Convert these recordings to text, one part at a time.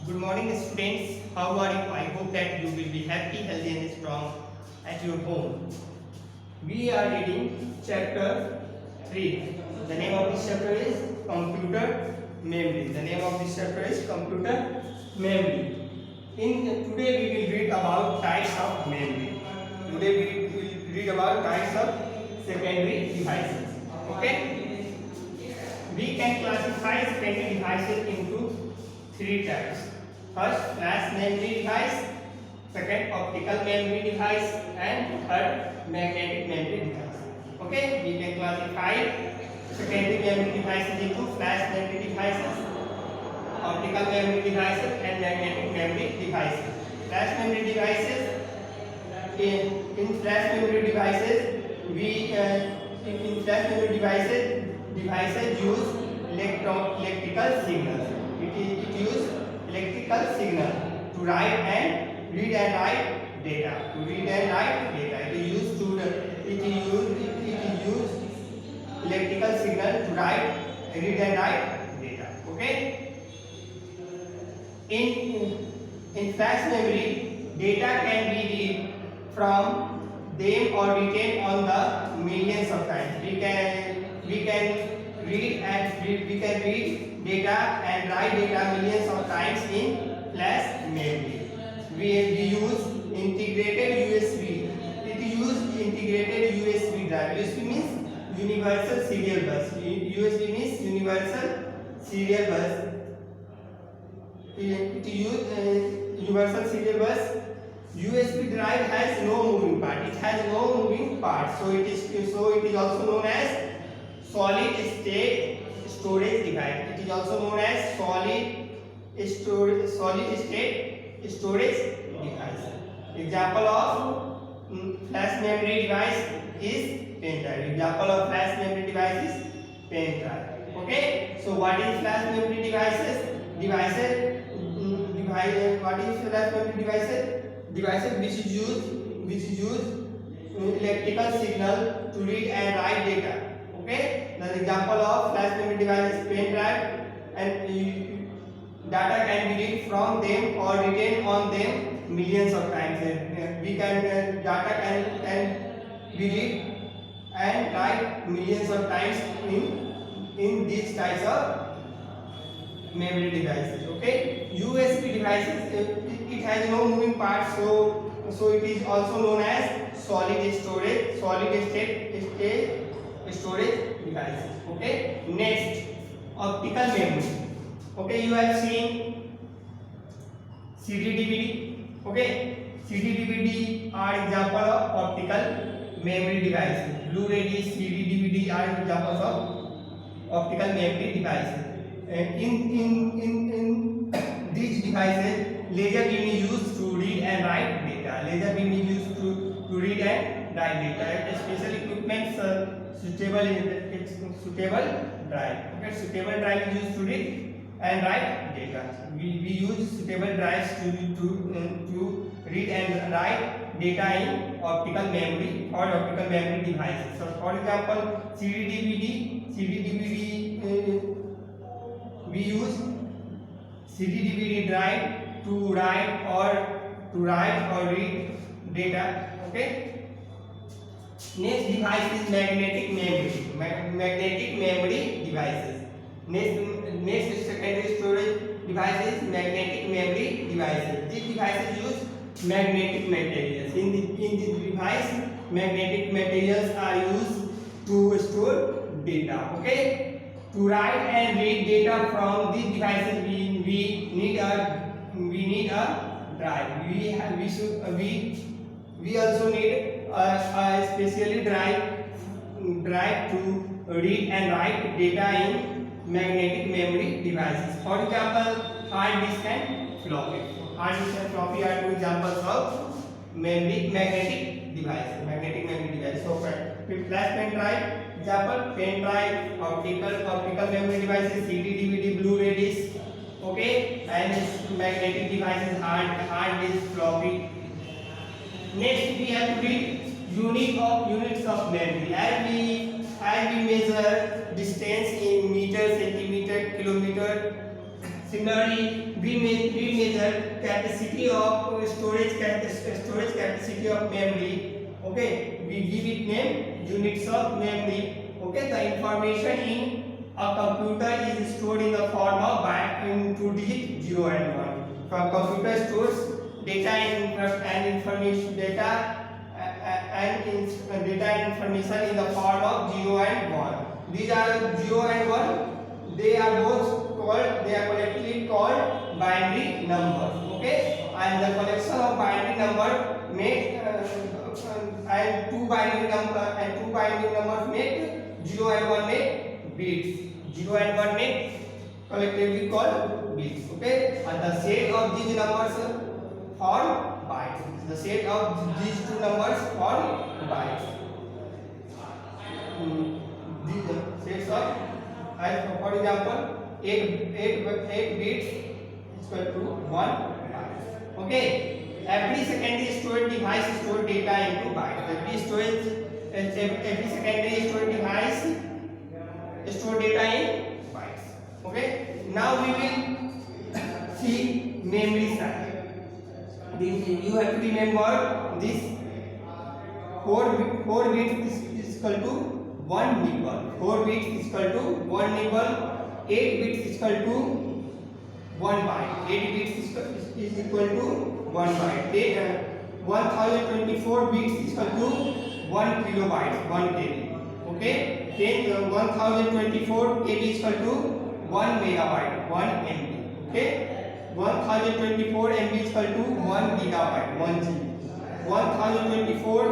Good morning, students. How are you? I hope that you will be happy, healthy, and strong at your home. We are reading chapter 3. The name of this chapter is Computer Memory. The name of this chapter is Computer Memory. Today we will read about types of memory. Today we will read about types of secondary devices. Okay? We can classify secondary devices into three types. First, flash memory device. Second, optical memory device, and third, magnetic memory device. Okay, we can classify secondary memory devices into flash memory devices, optical memory devices, and magnetic memory devices. Flash memory devices. In flash memory devices, in flash memory devices use electrical signals. It use electrical signal to read and write data. It use electrical signal to read and write data. Okay. In flash memory, data can be read from them or written on the millions of times. We can read data and write data millions of times in flash memory. We use integrated USB. It use integrated USB drive. USB means universal serial bus. USB means universal serial bus. It use universal serial bus. USB drive has no moving part. It has no moving part. So it is also known as solid state storage device. It is also known as solid state storage device. Example of flash memory device is pen drive. Example of flash memory device is pen drive. Okay. So what is flash memory devices? What is flash memory devices? Devices which use electrical signal to read and write data. Okay, the example of flash memory device is pen drive, and data can be read from them or written on them millions of times. Data can be read and write millions of times in these types of memory devices. Okay, USB devices, it has no moving parts, so it is also known as solid state storage devices. Okay, next, optical memory. Okay, you have seen CD DVD. Okay, CD DVD are example of optical memory devices. Blu-ray disc, CD DVD are examples of optical memory devices. In these devices, laser beam is used to read and write data. Laser beam is used to read and write data. Special equipment suitable drive. Okay, suitable drive is used to read and write data. We use suitable drives to read and write data in optical memory or optical memory devices. So, for example, CD DVD. We use CD DVD drive to write or read data. Okay. Next device is magnetic memory. Magnetic memory devices. Next secondary storage device is magnetic memory devices. These devices use magnetic materials. In this device, magnetic materials are used to store data. Okay. To write and read data from these devices, we need a drive. We also need a specially drive to read and write data in magnetic memory devices. For example, hard disk and floppy. Hard disk and floppy are two examples of magnetic device. Magnetic memory device. So, flash pen drive. Example, pen drive, optical memory devices, CD, DVD, Blu-ray disc. Okay, and magnetic devices, hard disk, floppy. Next, we have to read units of memory. As we measure distance in meter, centimeter, kilometer, Similarly, we measure capacity of storage capacity of memory. Okay, we give it name units of memory. Okay, the information in a computer is stored in the form of in 2-digit 0 and 1. From computer stores data and information information in the form of 0 and 1. These are 0 and 1. They are collectively called binary numbers. Okay, and the collection of binary number make and two binary numbers make 0 and 1 make bits. 0 and 1 make collectively called bits. Okay, and the set of these numbers for bytes. The set of these two numbers for bytes. These sets of, as for example, 8 bits is equal to 1 byte. Okay. Every secondary storage device store data into bytes. Every secondary storage device store data in bytes. Okay. Now we will see memory side. You have to remember this 4 bits is equal to 1 nibble. 4 bits is equal to 1 nibble. 8 bits is equal to 1 byte. 8 bits is equal to 1 byte. 1024 bits is equal to 1 kilobyte, 1 KB. Okay. Then 1024 KB is equal to 1 megabyte, 1 MB. Okay. 1024 MB is equal to 1 gigabyte, 1 GB. 1024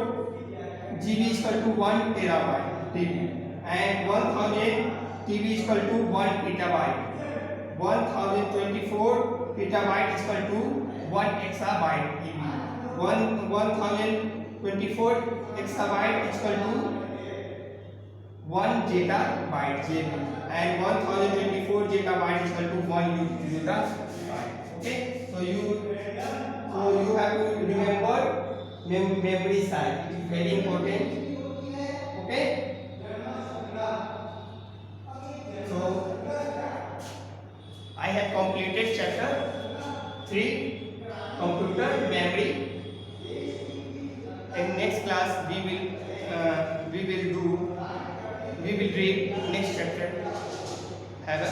GB is equal to 1 terabyte TB. And 1000 TB is equal to 1 petabyte. 1024 petabyte is equal to 1 exabyte TB. 1024 exabyte is equal to 1 zettabyte JB. And 1024 zettabyte is equal to 1 zettabyte. Okay, so you have to remember memory size. It is very important. Okay. So I have completed chapter 3, computer memory. In next class we will read next chapter. Have a